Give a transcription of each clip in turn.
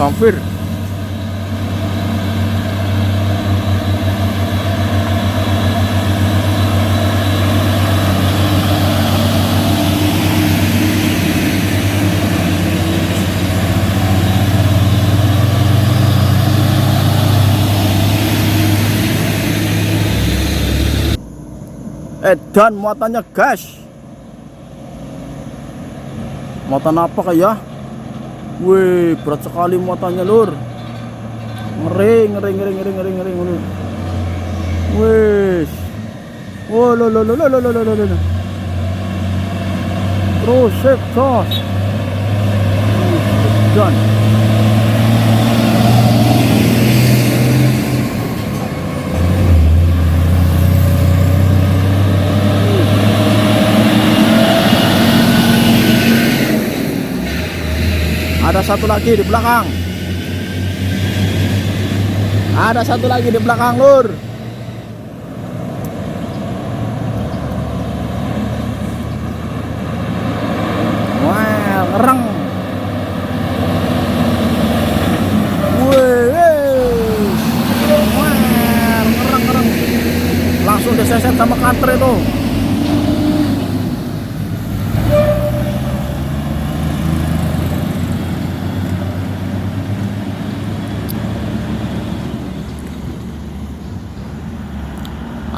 Hampir. Dan muatannya gas. Muatan apa kayak? Wih, berat sekali muatannya lur. Ngeri. Wih. Oh, lo. Terus sip gas. Dan ada satu lagi di belakang. Ada satu lagi di belakang lur. Wah, ngereng. Wah, ngereng. Langsung diseset sama kantor itu.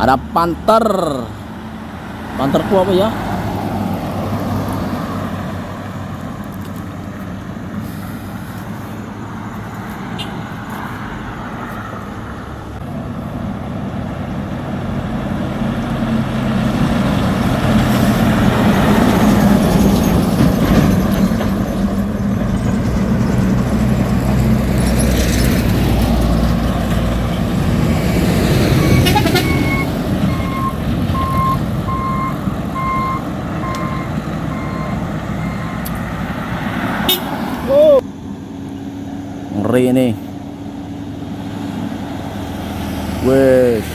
Ada panterku apa ya? Ngeri ini. Wes.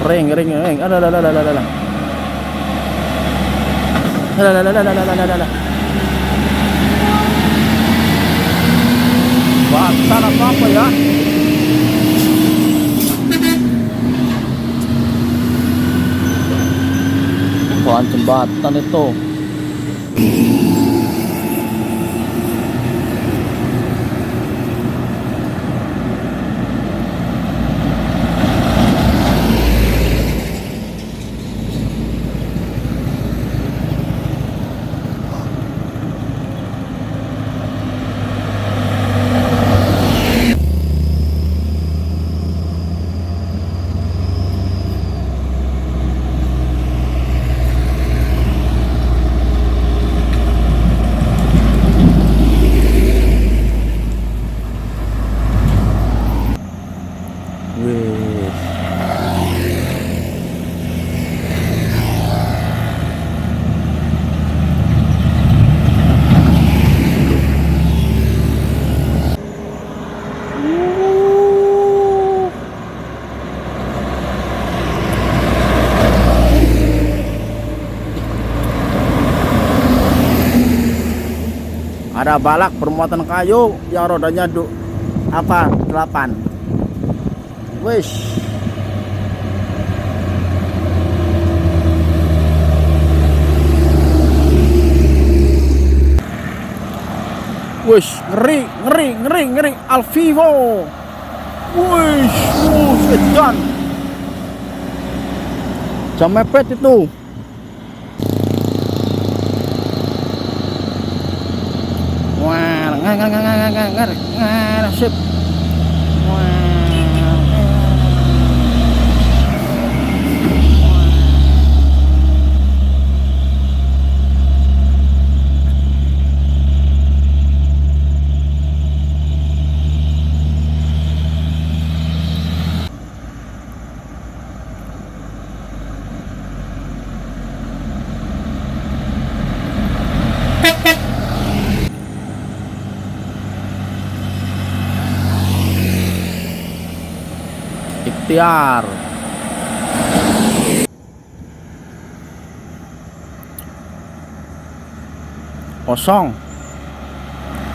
Ngeri. Ada. Batal apa ya? Bahan jembatan itu. Ada balak bermuatan kayu yang rodanya 8. Wish. Wish, ngeri Alvivo. Wish, sedan. Jam mepet itu. Wah, ngar, sip. Ikhtiar. kosong.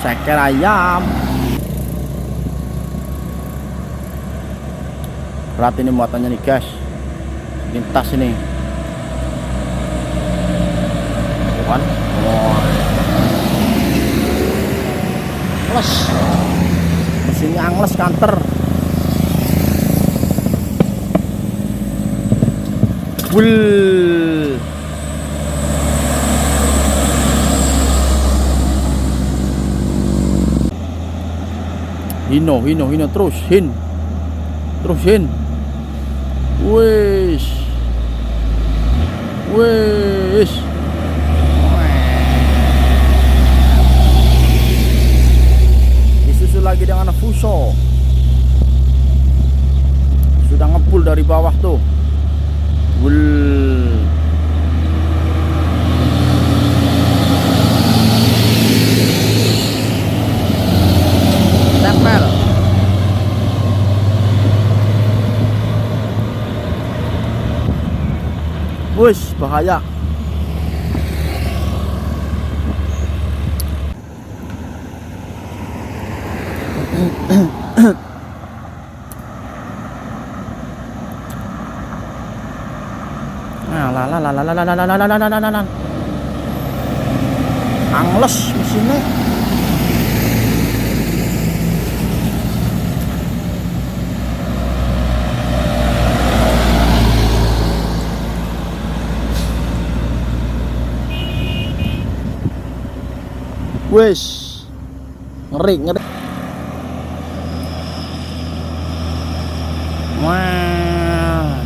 Ceker ayam. Berat ini muatannya nih guys. Lintas ini. Bukan? Oh. Angles. Mesinnya angles kanter. Wul. Hino terus hin. Wis. Disusul lagi dengan fuso. Sudah ngepul dari bawah tuh. Tempel. Wis, bahaya. Angles mesinnya. Wes, ngeri. Wah,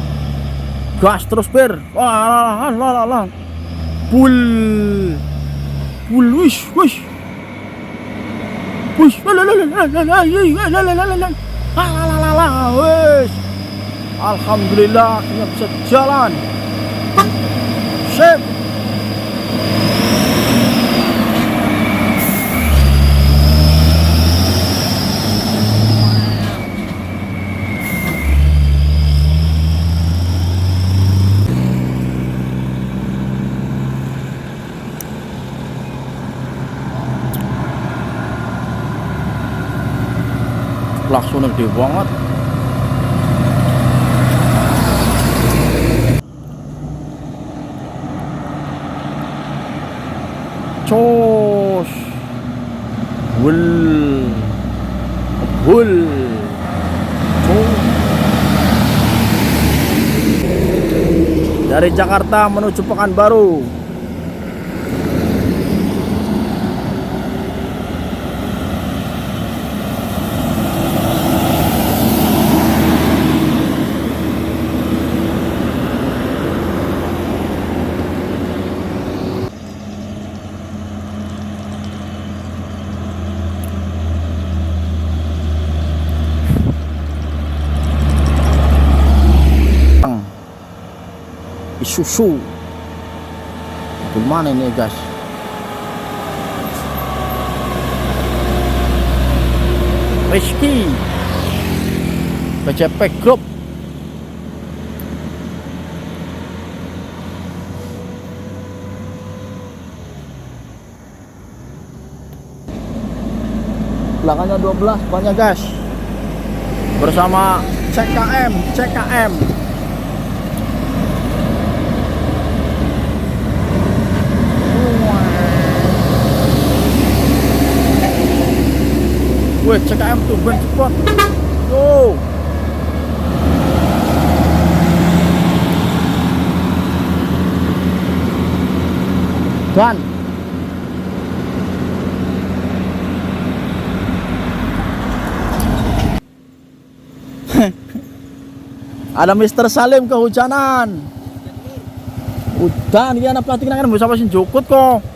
gas terus ber. Wah, pul, wis. Wes, alhamdulillah akhirnya bisa jalan. Sip. Langsung gede banget. Cos. Wul. Cos. Dari Jakarta menuju Pekanbaru. Isuzu. Mobil mana ini guys? Rizky PCP Group. Belakangnya 12 banyak guys. Bersama CKM. Wih, CKM tuh ban cepat. Tuh. Dan ada Mr. Salim kehujanan. Udan, ini anak pelatih kan bisa pasin jukut kok.